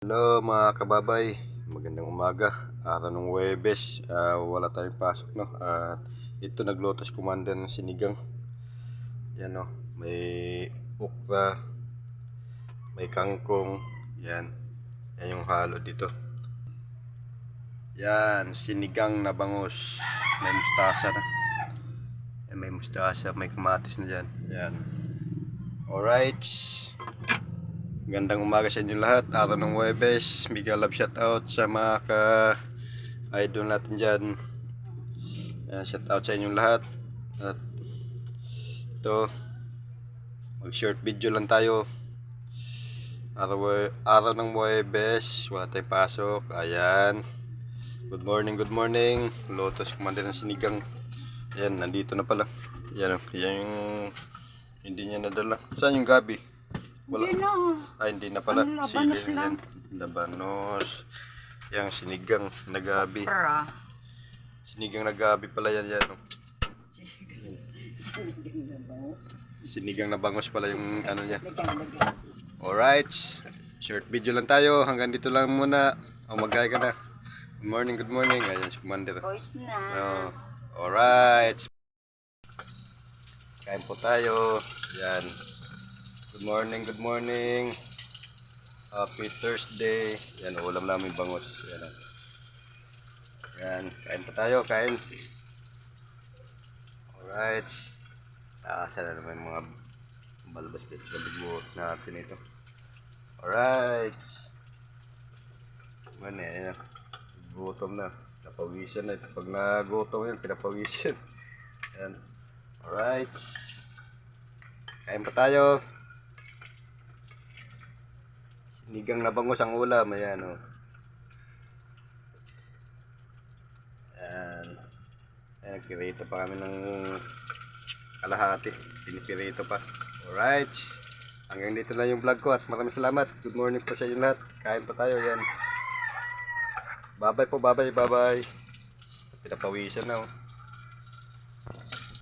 Hello mga kababay, magandang umaga. Araw ng Huwebes, wala tayong pasok, no? At ito naglotos commander ng sinigang. Yan, no? May okra, may kangkong. Yan, yan yung halo dito. Yan, sinigang na bangus. May mustasa na. Yan, may mustasa, may kamatis na dyan. Yan. Alright. Gandang umaga sa inyo lahat. Araw ng Huwebes. Mega love shoutout sa mga ka-idol natin dyan. Shoutout sa inyong lahat. At ito, mag short video lang tayo. Araw ng Huwebes. Wala tayong pasok. Ayan. Good morning, good morning. Lotos commander ng sinigang. Ayan, nandito na pala. Yan, yan yung hindi niya nadala. Saan yung gabi? Wala. Hindi na. Ay, hindi na pala. Labanos Sili lang. yan. Labanos. Yang sinigang na gabi. Para. Sinigang na gabi pala yan. Yan. Sinigang na bangus. Sinigang na bangos pala yung ano niya. Dagang. Alright. Short video lang tayo. Hanggang dito lang muna. O magkaya ka na. Good morning, good morning. Ayan si Commander. Boys na. Alright. Kain po tayo. Yan. Good morning, good morning. Happy Thursday. Yan, ulam namin bangus. Yan. Yan, kain pa tayo, kain. Alright. Sana naman mga balbas dito sa bigbuot natin ito. Alright. Man, yan. Gutom na. Napawisan na ito. Pag nagutom yan, pinapawisan. Yan. Alright. Kain pa tayo. Sinigang na bangus ang ulam, ayan o. Ayan. Ayan, nagpirito pa kami ng kalahati. Pinipirito pa. Alright. Hanggang dito na yung vlog ko at maraming salamat. Good morning po sa inyo lahat. Kain pa tayo, yan. Bye bye po, bye bye, bye bye. Pinapawisan na o.